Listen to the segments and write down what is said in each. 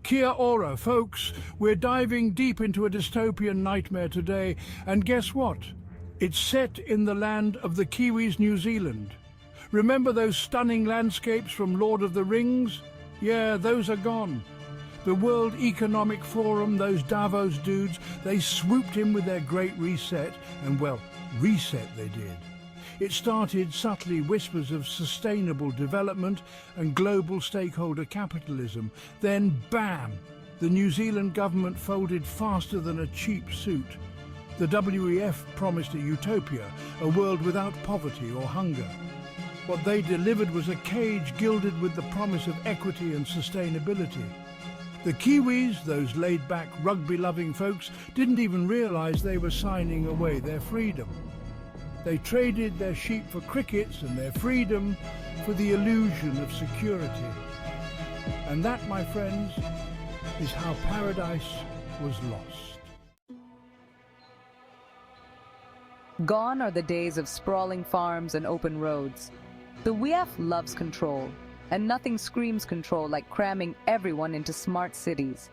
Kia ora, folks. We're diving deep into a dystopian nightmare today, and guess what? It's set in the land of the Kiwis, New Zealand. Remember those stunning landscapes from Lord of the Rings? Yeah, those are gone. The World Economic Forum, those Davos dudes, they swooped in with their great reset, and well, reset they did. It started subtly whispers of sustainable development and global stakeholder capitalism. Then, bam! The New Zealand government folded faster than a cheap suit. The WEF promised a utopia, a world without poverty or hunger. What they delivered was a cage gilded with the promise of equity and sustainability. The Kiwis, those laid-back, rugby-loving folks, didn't even realise they were signing away their freedom. They traded their sheep for crickets and their freedom for the illusion of security. And that, my friends, is how paradise was lost. Gone are the days of sprawling farms and open roads. The WEF loves control, and nothing screams control like cramming everyone into smart cities.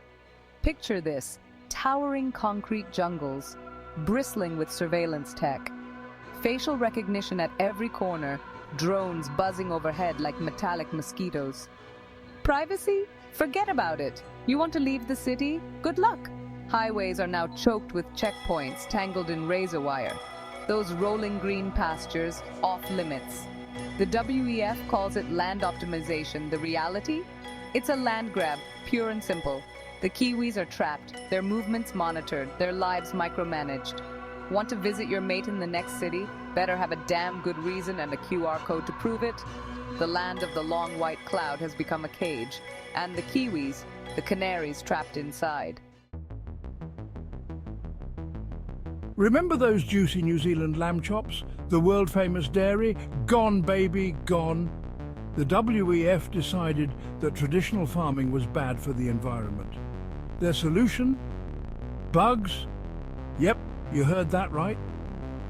Picture this: towering concrete jungles, bristling with surveillance tech, facial recognition at every corner, drones buzzing overhead like metallic mosquitoes. Privacy? Forget about it. You want to leave the city? Good luck. Highways are now choked with checkpoints tangled in razor wire. Those rolling green pastures, off limits. The WEF calls it land optimization. The reality? It's a land grab, pure and simple. The Kiwis are trapped, their movements monitored, their lives micromanaged. Want to visit your mate in the next city? Better have a damn good reason and a QR code to prove it. The land of the long white cloud has become a cage, and the Kiwis, the canaries, trapped inside. Remember those juicy New Zealand lamb chops? The world-famous dairy? Gone, baby, gone. The WEF decided that traditional farming was bad for the environment. Their solution? Bugs? Yep, you heard that right.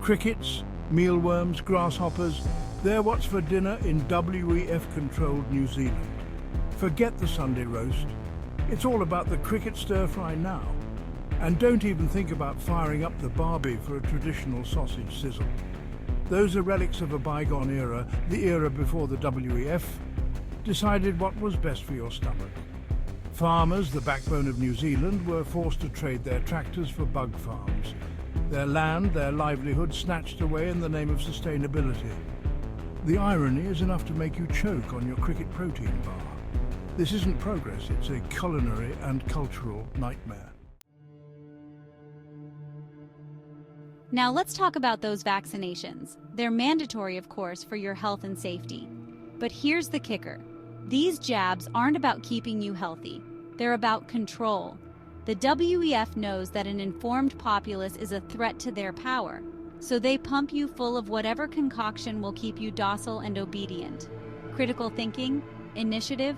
Crickets, mealworms, grasshoppers, they're what's for dinner in WEF-controlled New Zealand. Forget the Sunday roast. It's all about the cricket stir-fry now. And don't even think about firing up the barbie for a traditional sausage sizzle. Those are relics of a bygone era, the era before the WEF decided what was best for your stomach. Farmers, the backbone of New Zealand, were forced to trade their tractors for bug farms. Their land, their livelihood snatched away in the name of sustainability. The irony is enough to make you choke on your cricket protein bar. This isn't progress, it's a culinary and cultural nightmare. Now let's talk about those vaccinations. They're mandatory, of course, for your health and safety. But here's the kicker. These jabs aren't about keeping you healthy. They're about control. The WEF knows that an informed populace is a threat to their power, so they pump you full of whatever concoction will keep you docile and obedient. Critical thinking, initiative,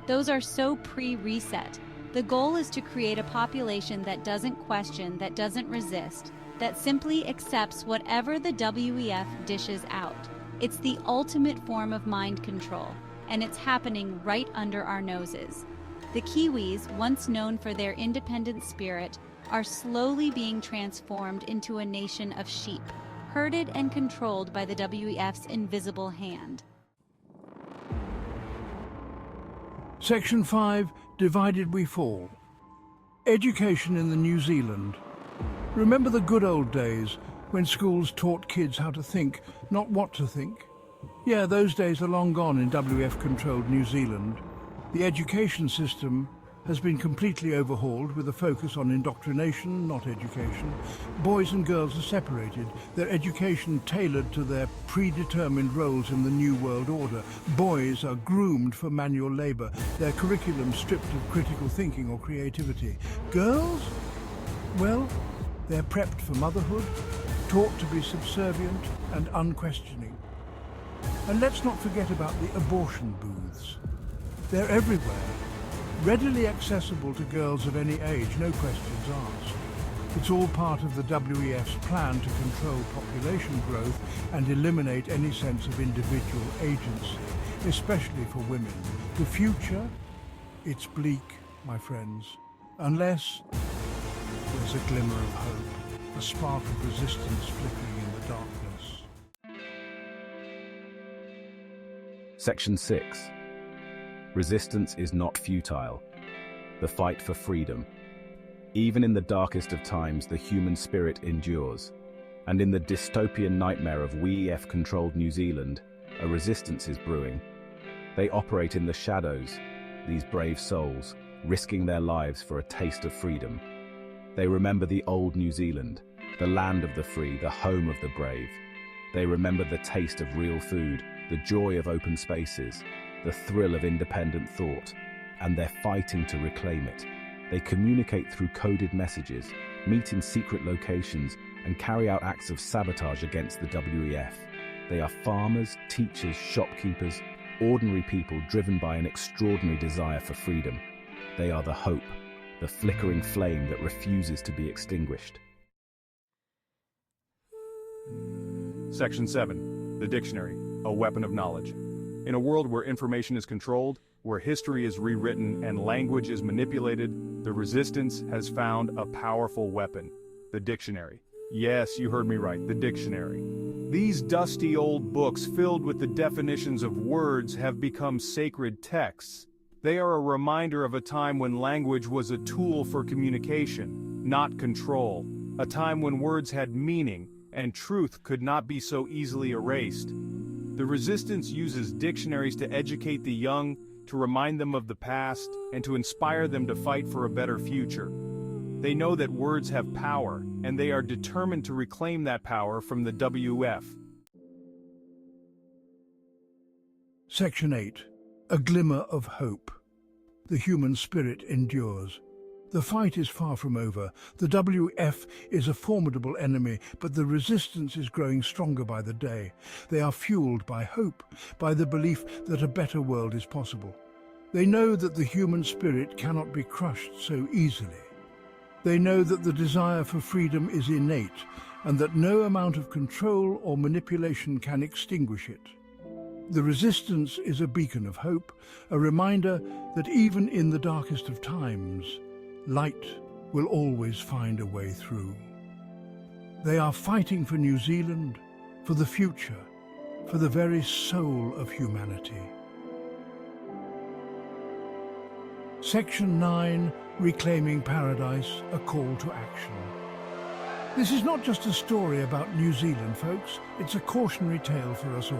those are so pre-reset. The goal is to create a population that doesn't question, that doesn't resist, that simply accepts whatever the WEF dishes out. It's the ultimate form of mind control, and it's happening right under our noses. The Kiwis, once known for their independent spirit, are slowly being transformed into a nation of sheep, herded and controlled by the WEF's invisible hand. Section 5, Divided We Fall. Education in the New Zealand. Remember the good old days when schools taught kids how to think, not what to think? Yeah, those days are long gone in WEF-controlled New Zealand. The education system has been completely overhauled with a focus on indoctrination, not education. Boys and girls are separated, their education tailored to their predetermined roles in the New World Order. Boys are groomed for manual labor, their curriculum stripped of critical thinking or creativity. Girls? Well, they're prepped for motherhood, taught to be subservient and unquestioning. And let's not forget about the abortion booths. They're everywhere, readily accessible to girls of any age, no questions asked. It's all part of the WEF's plan to control population growth and eliminate any sense of individual agency, especially for women. The future, it's bleak my friends, unless there's a glimmer of hope, a spark of resistance flickering in the darkness. Section 6. Resistance is not futile. The fight for freedom. Even in the darkest of times, the human spirit endures. And in the dystopian nightmare of WEF-controlled New Zealand, a resistance is brewing. They operate in the shadows, these brave souls, risking their lives for a taste of freedom. They remember the old New Zealand, the land of the free, the home of the brave. They remember the taste of real food, the joy of open spaces, the thrill of independent thought, and they're fighting to reclaim it. They communicate through coded messages, meet in secret locations, and carry out acts of sabotage against the WEF. They are farmers, teachers, shopkeepers, ordinary people driven by an extraordinary desire for freedom. They are the hope, the flickering flame that refuses to be extinguished. Section 7. The Dictionary, a weapon of knowledge. In a world where information is controlled, where history is rewritten and language is manipulated, the resistance has found a powerful weapon: the dictionary. Yes, you heard me right, the dictionary. These dusty old books filled with the definitions of words have become sacred texts. They are a reminder of a time when language was a tool for communication, not control. A time when words had meaning, and truth could not be so easily erased. The resistance uses dictionaries to educate the young, to remind them of the past, and to inspire them to fight for a better future. They know that words have power, and they are determined to reclaim that power from the WEF. Section 8. A glimmer of hope. The human spirit endures. The fight is far from over. The WEF is a formidable enemy, but the resistance is growing stronger by the day. They are fueled by hope, by the belief that a better world is possible. They know that the human spirit cannot be crushed so easily. They know that the desire for freedom is innate, and that no amount of control or manipulation can extinguish it. The resistance is a beacon of hope, a reminder that even in the darkest of times, light will always find a way through. They are fighting for New Zealand, for the future, for the very soul of humanity. Section 9, Reclaiming Paradise, a call to action. This is not just a story about New Zealand, folks. It's a cautionary tale for us all.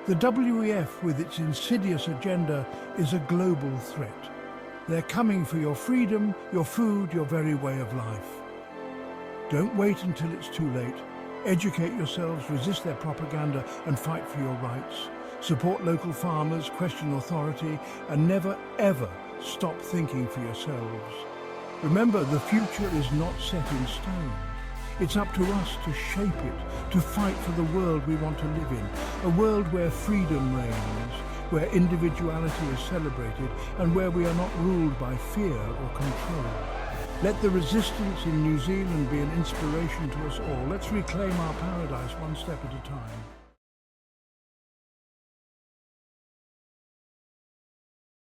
The WEF, with its insidious agenda, is a global threat. They're coming for your freedom, your food, your very way of life. Don't wait until it's too late. Educate yourselves, resist their propaganda, and fight for your rights. Support local farmers, question authority, and never, ever stop thinking for yourselves. Remember, the future is not set in stone. It's up to us to shape it, to fight for the world we want to live in, a world where freedom reigns, where individuality is celebrated, and where we are not ruled by fear or control. Let the resistance in New Zealand be an inspiration to us all. Let's reclaim our paradise one step at a time.